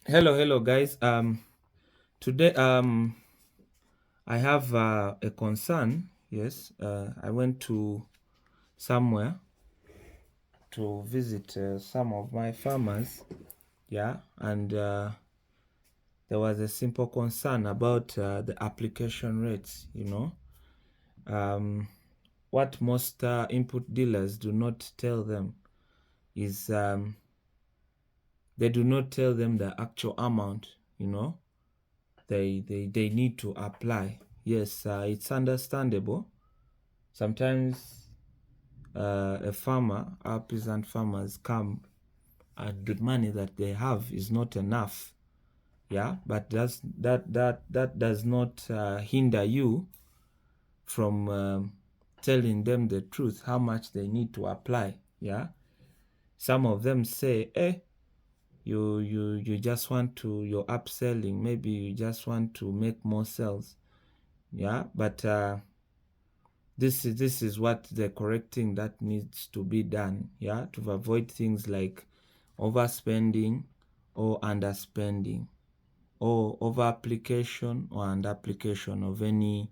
Hello guys. Today I have a concern. Yes, I went to somewhere to visit some of my farmers. Yeah, and there was a simple concern about the application rates. What most input dealers do not tell them is they do not tell them the actual amount. They need to apply. Yes, it's understandable. Sometimes our peasant farmers come and the money that they have is not enough. Yeah, but that does not hinder you from telling them the truth, how much they need to apply. Yeah, some of them say, you just want to, you're upselling, maybe you just want to make more sales. Yeah, but this is what the correct thing that needs to be done. Yeah, to avoid things like overspending or underspending, or over application or under application of any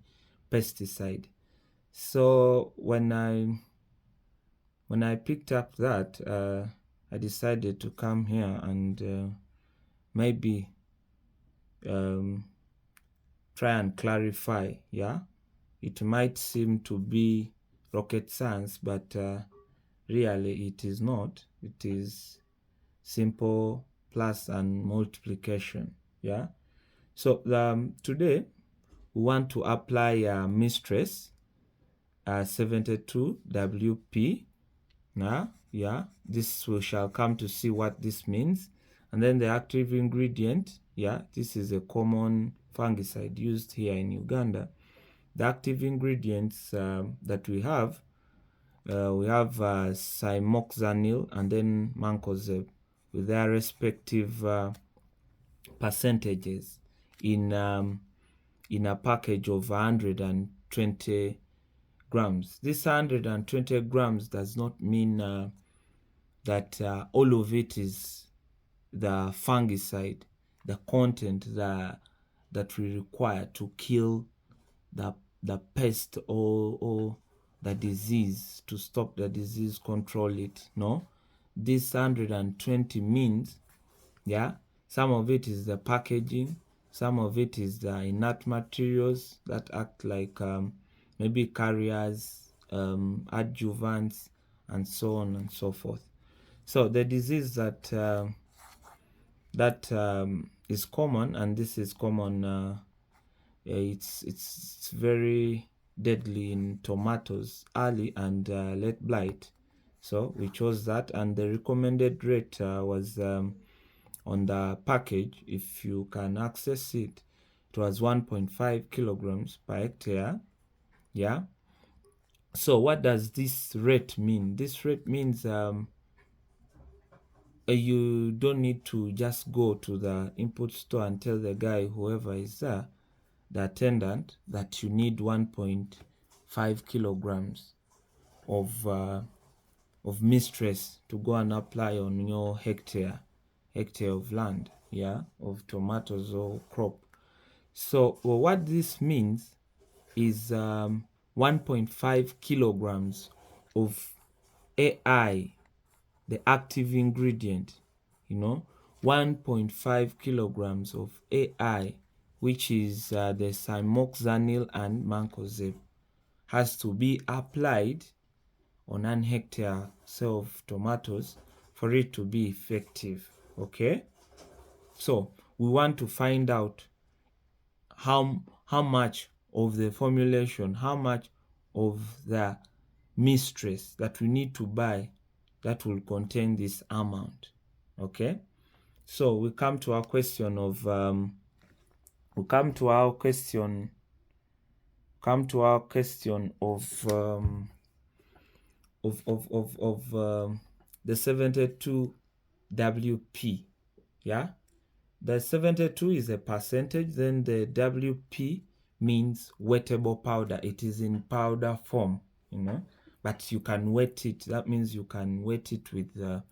pesticide. So when I picked up that, I decided to come here and maybe try and clarify. Yeah, it might seem to be rocket science, but really it is not. It is simple plus and multiplication. Yeah, so today we want to apply mistress 72 WP. Yeah, this we shall come to see what this means. And then the active ingredient. Yeah, this is a common fungicide used here in Uganda. The active ingredients that we have cymoxanil and then mancozeb with their respective percentages in a package of 120 grams. This 120 grams does not mean that all of it is the fungicide, the content that we require to kill the pest or the disease, to stop the disease, control it. No, this 120 means, yeah, some of it is the packaging, some of it is the inert materials that act like maybe carriers, adjuvants, and so on and so forth. So the disease that is common, and this is common, it's very deadly in tomatoes, early and late blight. So we chose that, and the recommended rate was on the package, if you can access it, it was 1.5 kilograms per hectare. Yeah, so what does this rate mean? This rate means you don't need to just go to the input store and tell the guy, whoever is there, the attendant, that you need 1.5 kilograms of mistress to go and apply on your hectare of land, yeah, of tomatoes or crop. So what this means is 1.5 kilograms of AI, the active ingredient, 1.5 kilograms of AI, which is the cymoxanil and mancozeb, has to be applied on an hectare of tomatoes for it to be effective. Okay, so we want to find out how much of the formulation, how much of the mistress that we need to buy that will contain this amount. Okay, so we come to our question of the 72 WP. Yeah, the 72 is a percentage, then the WP means wettable powder. It is in powder form, but you can wet it. That means you can wet it with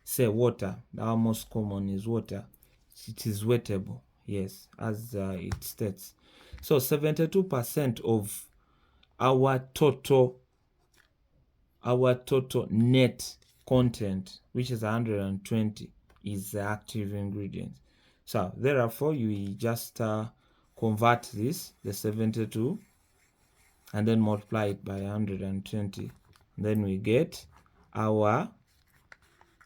say water. Our most common is water. it is wettable, yes, as it states. So 72% of our total net content, which is 120, is the active ingredient. So therefore you just convert this, the 72, and then multiply it by 120. Then we get our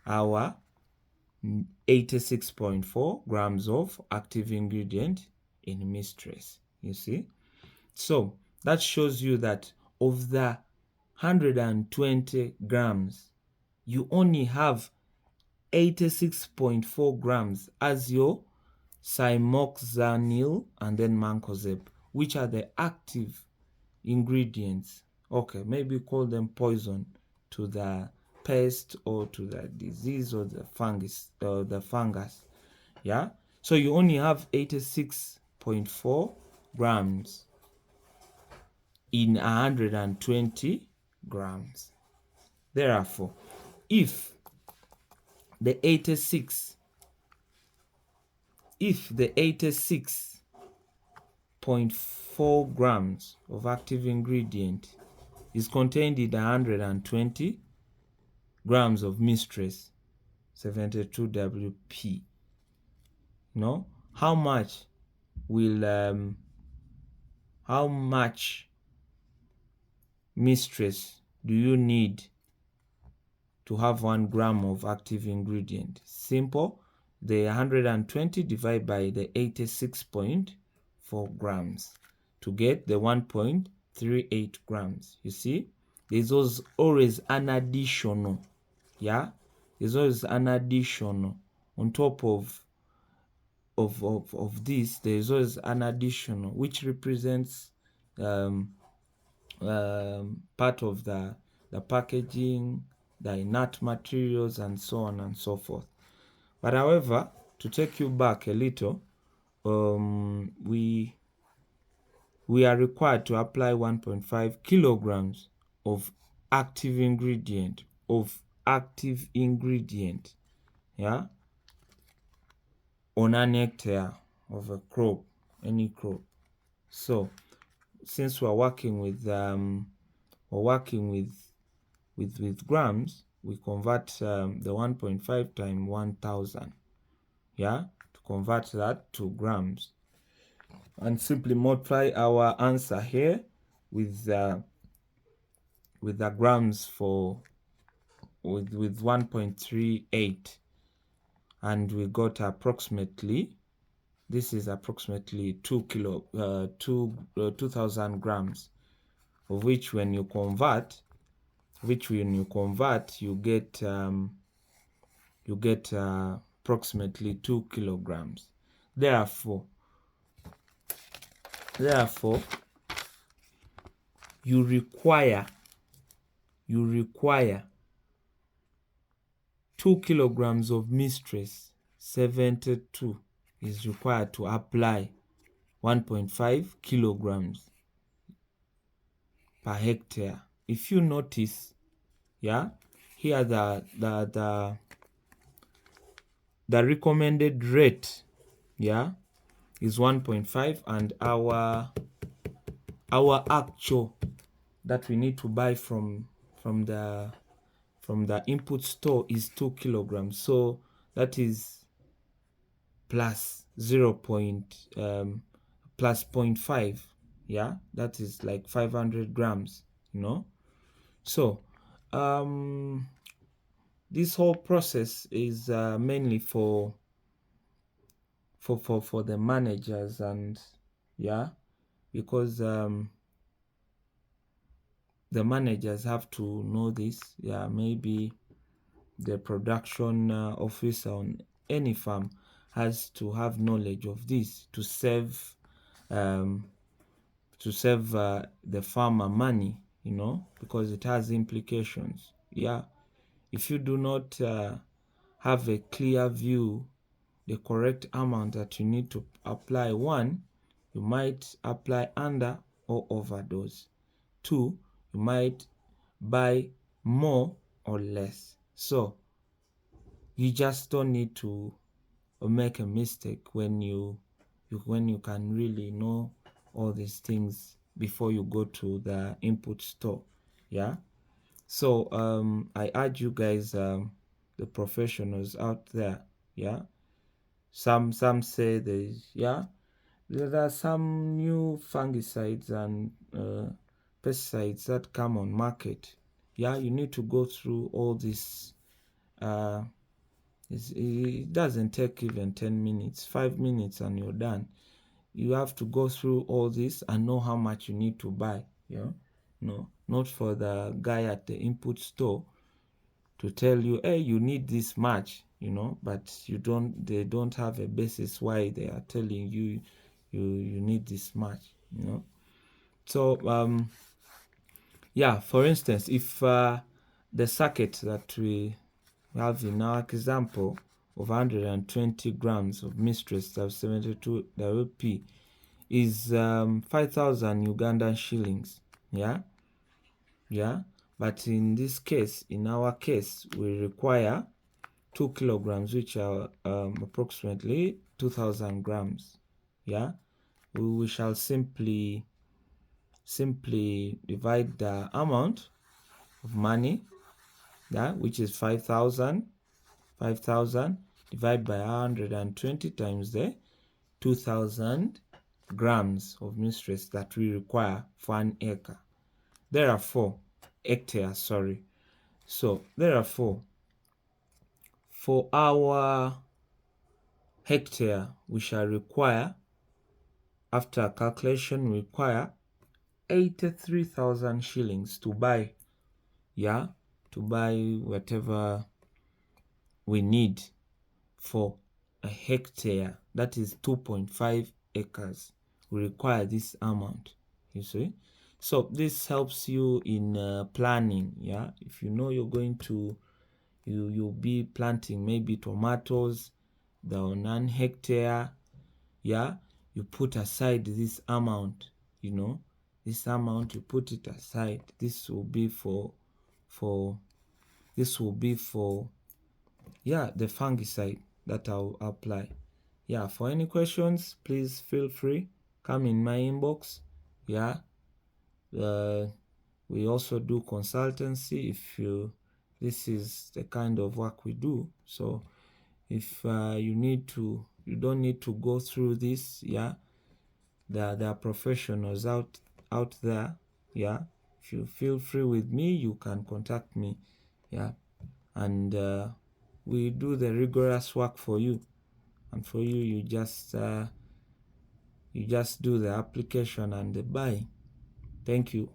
86.4 grams of active ingredient in mistress. You see, so that shows you that of the 120 grams, you only have 86.4 grams as your cymoxanil and then mancozeb, which are the active ingredients. Okay, maybe call them poison to the pest or to the disease or the fungus yeah. So you only have 86.4 grams in 120 grams. Therefore, if the 86.4 grams of active ingredient is contained in 120 grams of mistress 72 WP, how much mistress do you need to have 1 gram of active ingredient? Simple. The 120 divided by the 86.4 grams to get the 1.38 grams. You see, there's always an additional, yeah, there's always an additional on top of this. There's always an additional which represents part of the packaging, the inert materials, and so on and so forth. But however, to take you back a little, we are required to apply 1.5 kilograms of active ingredient yeah, on an hectare of a crop, any crop. So since we're working with grams, we convert the 1.5 times 1000, yeah, to convert that to grams, and simply multiply our answer here with the grams with 1.38, and we got approximately, this is approximately 2000 grams, of which when you convert, you get approximately 2 kilograms. Therefore you require 2 kilograms of mistress 72 is required to apply 1.5 kilograms per hectare. If you notice, yeah, here the recommended rate, yeah, is 1.5, and our actual that we need to buy from the input store is 2 kilograms. So that is plus 0.5, yeah, that is like 500 grams, So this whole process is mainly for the managers, and yeah, because the managers have to know this. Yeah, maybe the production officer on any farm has to have knowledge of this to save the farmer money, because it has implications. Yeah, if you do not have a clear view, the correct amount that you need to apply, 1, you might apply under or overdose. 2, you might buy more or less. So you just don't need to or make a mistake when you can really know all these things before you go to the input store. Yeah, so I urge you guys, the professionals out there, yeah, some say there are some new fungicides and pesticides that come on market. Yeah, you need to go through all this. It doesn't take even 10 minutes, 5 minutes, and you're done. You have to go through all this and know how much you need to buy. Yeah, no, not for the guy at the input store to tell you, hey, you need this much, but they don't have a basis why they are telling you you need this much. So yeah, for instance, if the circuit that we have in our example of 120 grams of mistress of 72 WP is 5,000 Ugandan shillings. Yeah, but in this case, in our case, we require 2 kilograms, which are approximately 2,000 grams. Yeah, we shall simply divide the amount of money, which is 5,000 divided by 120 times the 2,000 grams of mistress that we require for an acre. Therefore, hectare, sorry. So, therefore, for our hectare, we shall require, after calculation, require 83,000 shillings to buy, whatever we need for a hectare. That is 2.5 acres. We require this amount, you see. So this helps you in planning. If you know you're going to you'll be planting maybe tomatoes on 1 hectare, you put aside this amount. This amount, you put it aside. This will be for the fungicide that I'll apply. For any questions, please feel free, come in my inbox. We also do consultancy if this is the kind of work we do. So if you don't need to go through this. There are professionals out there. If you feel free with me, you can contact me. And we do the rigorous work for you, and for you, you just do the application and the buying. Thank you.